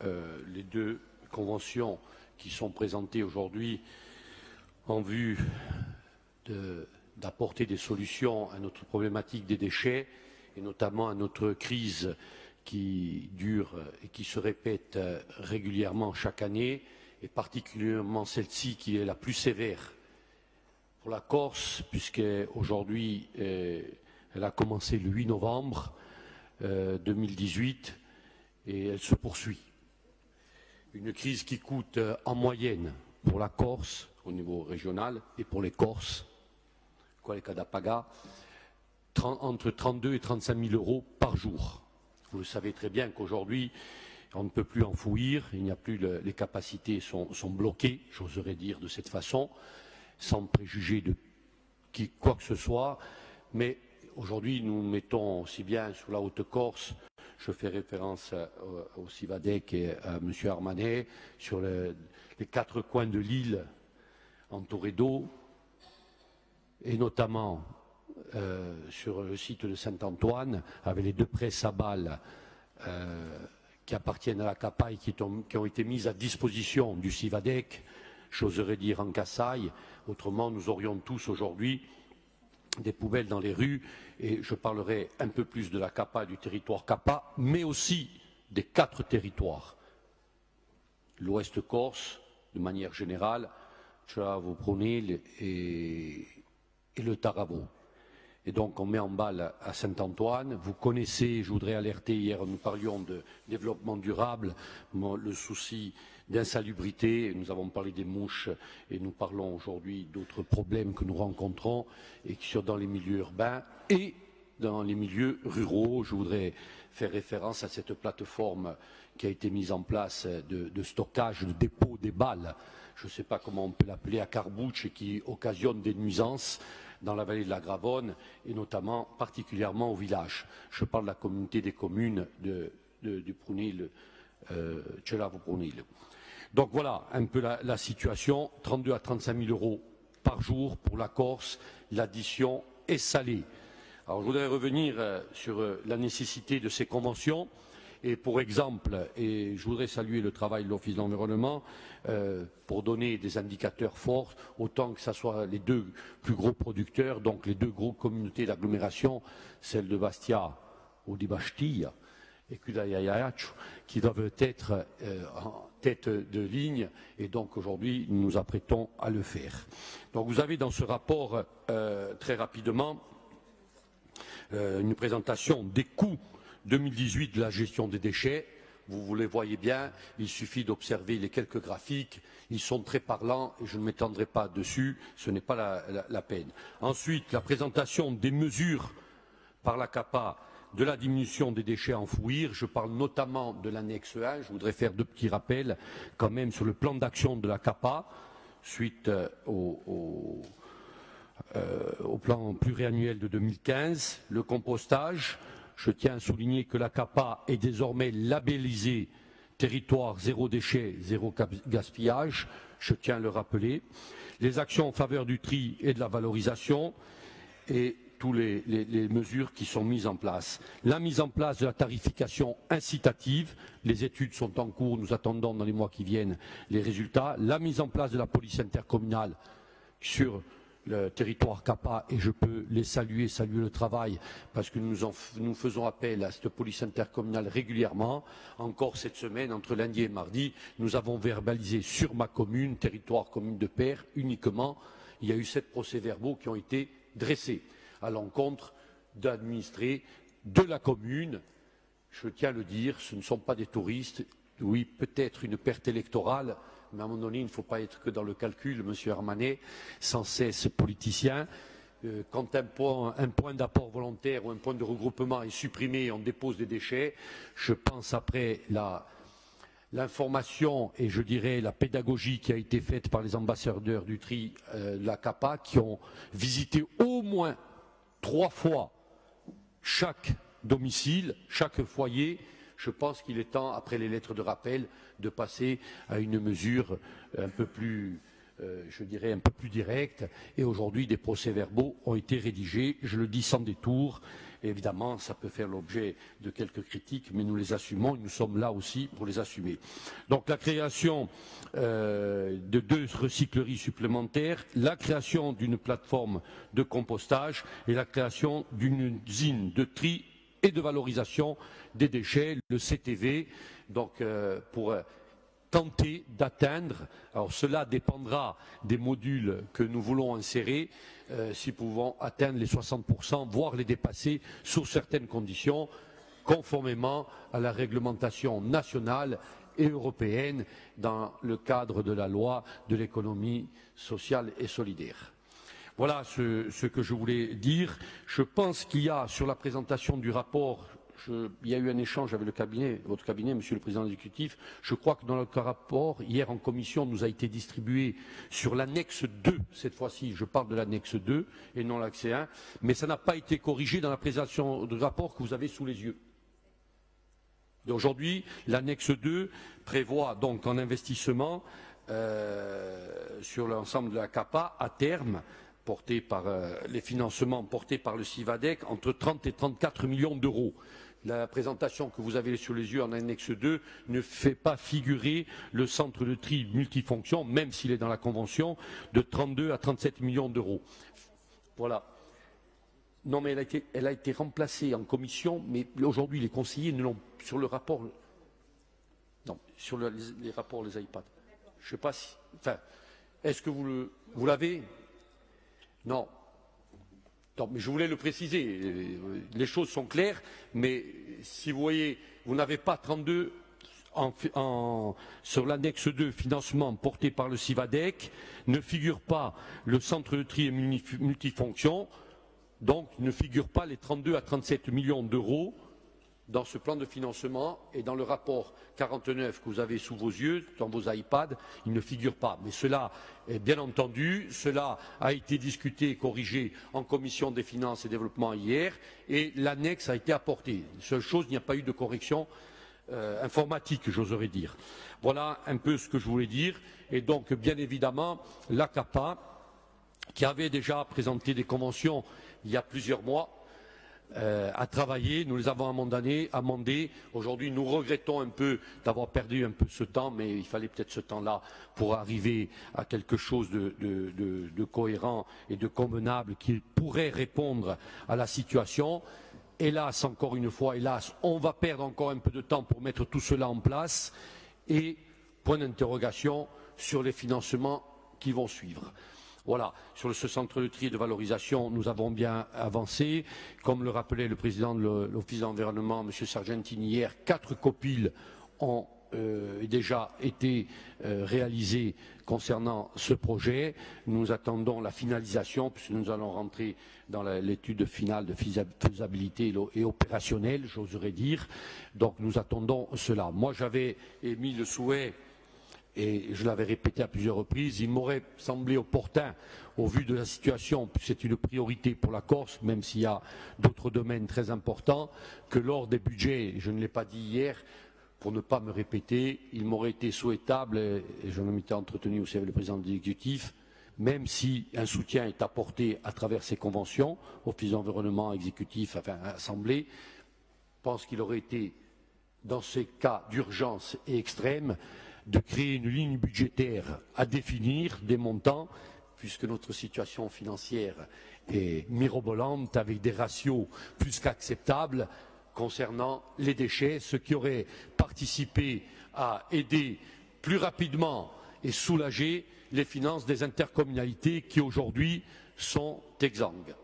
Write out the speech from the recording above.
les deux conventions qui sont présentées aujourd'hui en vue d'apporter des solutions à notre problématique des déchets et notamment à notre crise qui dure et qui se répète régulièrement chaque année, et particulièrement celle-ci qui est la plus sévère pour la Corse, puisqu'aujourd'hui elle a commencé le 8 novembre 2018 et elle se poursuit. Une crise qui coûte en moyenne pour la Corse au niveau régional et pour les Corses, Kadapaga, entre 32 et 35 000 euros par jour. Vous le savez très bien qu'aujourd'hui, on ne peut plus enfouir, il n'y a plus les capacités sont bloquées, j'oserais dire de cette façon, sans préjuger de quoi que ce soit. Mais aujourd'hui, nous mettons aussi bien sur la Haute-Corse, je fais référence au Civadec et à M. Armanet, sur les 4 coins de l'île entourés d'eau, et notamment sur le site de Saint-Antoine, avec les 2 presses à balles qui appartiennent à la CAPA et qui ont été mises à disposition du Civadec, j'oserais dire en Cassaille. Autrement, nous aurions tous aujourd'hui des poubelles dans les rues, et je parlerai un peu plus de la CAPA, du territoire CAPA, mais aussi des 4 territoires. L'Ouest Corse, de manière générale, Tchavo Pronil et le Taravo. Et donc on met en balle à Saint-Antoine. Vous connaissez, je voudrais alerter, hier nous parlions de développement durable, le souci d'insalubrité, nous avons parlé des mouches et nous parlons aujourd'hui d'autres problèmes que nous rencontrons et qui sont dans les milieux urbains et dans les milieux ruraux. Je voudrais faire référence à cette plateforme qui a été mise en place de stockage, de dépôt des balles, je ne sais pas comment on peut l'appeler, à Carbouche, et qui occasionne des nuisances dans la vallée de la Gravonne et notamment particulièrement au village. Je parle de la communauté des communes du Prunil, Tchelavo-Prunil. Donc voilà un peu la situation, 32 à 35 000 euros par jour pour la Corse, l'addition est salée. Alors je voudrais revenir sur la nécessité de ces conventions. Et pour exemple, et je voudrais saluer le travail de l'Office de l'environnement pour donner des indicateurs forts, autant que ce soit les 2 plus gros producteurs, donc les 2 grosses communautés d'agglomération, celle de Bastia ou de Bastia et Kudayayach, qui doivent être en tête de ligne, et donc aujourd'hui nous nous apprêtons à le faire. Donc vous avez dans ce rapport très rapidement une présentation des coûts 2018 de la gestion des déchets. Vous les voyez bien, il suffit d'observer les quelques graphiques, ils sont très parlants et je ne m'étendrai pas dessus, ce n'est pas la peine. Ensuite, la présentation des mesures par la CAPA de la diminution des déchets à enfouir, je parle notamment de l'annexe 1, je voudrais faire 2 petits rappels quand même sur le plan d'action de la CAPA, suite au plan pluriannuel de 2015, le compostage. Je tiens à souligner que la CAPA est désormais labellisée territoire zéro déchet, zéro gaspillage. Je tiens à le rappeler. Les actions en faveur du tri et de la valorisation et toutes les mesures qui sont mises en place. La mise en place de la tarification incitative. Les études sont en cours. Nous attendons dans les mois qui viennent les résultats. La mise en place de la police intercommunale sur le territoire CAPA, et je peux les saluer le travail, parce que nous faisons appel à cette police intercommunale régulièrement. Encore cette semaine, entre lundi et mardi, nous avons verbalisé sur ma commune, territoire commune de Père, uniquement, il y a eu 7 procès-verbaux qui ont été dressés à l'encontre d'administrés de la commune. Je tiens à le dire, ce ne sont pas des touristes. Oui, peut-être une perte électorale, mais à un moment donné, il ne faut pas être que dans le calcul, Monsieur Armanet, sans cesse politicien. Quand un point d'apport volontaire ou un point de regroupement est supprimé, on dépose des déchets. Je pense après l'information et je dirais la pédagogie qui a été faite par les ambassadeurs du tri de la CAPA, qui ont visité au moins 3 fois chaque domicile, chaque foyer. Je pense qu'il est temps, après les lettres de rappel, de passer à une mesure un peu plus je dirais, un peu plus directe. Et aujourd'hui, des procès-verbaux ont été rédigés. Je le dis sans détour. Et évidemment, ça peut faire l'objet de quelques critiques, mais nous les assumons et nous sommes là aussi pour les assumer. Donc la création de 2 recycleries supplémentaires, la création d'une plateforme de compostage et la création d'une usine de tri et de valorisation des déchets, le CTV, donc pour tenter d'atteindre, alors cela dépendra des modules que nous voulons insérer, si nous pouvons atteindre les 60%, voire les dépasser sous certaines conditions, conformément à la réglementation nationale et européenne dans le cadre de la loi de l'économie sociale et solidaire. Voilà ce que je voulais dire. Je pense qu'il y a sur la présentation du rapport, il y a eu un échange avec votre cabinet, Monsieur le Président exécutif. Je crois que dans notre rapport, hier en commission, nous a été distribué sur l'annexe 2, cette fois-ci, je parle de l'annexe 2 et non l'axe 1, mais ça n'a pas été corrigé dans la présentation du rapport que vous avez sous les yeux. Aujourd'hui, l'annexe 2 prévoit donc un investissement sur l'ensemble de la CAPA à terme, porté par les financements portés par le CIVADEC, entre 30 et 34 millions d'euros. La présentation que vous avez sur les yeux en annexe 2 ne fait pas figurer le centre de tri multifonction, même s'il est dans la convention, de 32 à 37 millions d'euros. Voilà. Non, mais elle a été remplacée en commission, mais aujourd'hui les conseillers ne l'ont sur le rapport. Non, sur les rapports, les iPads. Je ne sais pas si. Enfin, est-ce que vous l'avez? Non. Non, mais je voulais le préciser. Les choses sont claires, mais si vous voyez, vous n'avez pas 32 sur l'annexe 2, financement porté par le CIVADEC, ne figure pas le centre de tri et multifonction, donc ne figurent pas les 32 à 37 millions d'euros dans ce plan de financement et dans le rapport 49 que vous avez sous vos yeux, dans vos iPads, il ne figure pas. Mais cela est bien entendu, cela a été discuté et corrigé en commission des finances et développement hier et l'annexe a été apportée. Seule chose, il n'y a pas eu de correction informatique, j'oserais dire. Voilà un peu ce que je voulais dire. Et donc, bien évidemment, la CAPA, qui avait déjà présenté des conventions il y a plusieurs mois, à travailler, nous les avons amendés. Aujourd'hui, nous regrettons un peu d'avoir perdu un peu ce temps, mais il fallait peut-être ce temps-là pour arriver à quelque chose de cohérent et de convenable qui pourrait répondre à la situation. Hélas, encore une fois, hélas, on va perdre encore un peu de temps pour mettre tout cela en place et point d'interrogation sur les financements qui vont suivre. Voilà, sur ce centre de tri et de valorisation, nous avons bien avancé. Comme le rappelait le président de l'Office d'environnement, M. Sargentini, hier, 4 copiles ont déjà été réalisées concernant ce projet. Nous attendons la finalisation, puisque nous allons rentrer dans l'étude finale de faisabilité et opérationnelle, j'oserais dire. Donc nous attendons cela. Moi, j'avais émis le souhait, et je l'avais répété à plusieurs reprises, il m'aurait semblé opportun, au vu de la situation, c'est une priorité pour la Corse, même s'il y a d'autres domaines très importants, que lors des budgets, je ne l'ai pas dit hier, pour ne pas me répéter, il m'aurait été souhaitable, et je m'étais entretenu aussi avec le président de l'exécutif, même si un soutien est apporté à travers ces conventions, Office d'environnement, exécutif, enfin assemblée, je pense qu'il aurait été, dans ces cas d'urgence et extrême, de créer une ligne budgétaire à définir des montants, puisque notre situation financière est mirobolante, avec des ratios plus qu'acceptables concernant les déchets, ce qui aurait participé à aider plus rapidement et soulager les finances des intercommunalités qui aujourd'hui sont exsangues.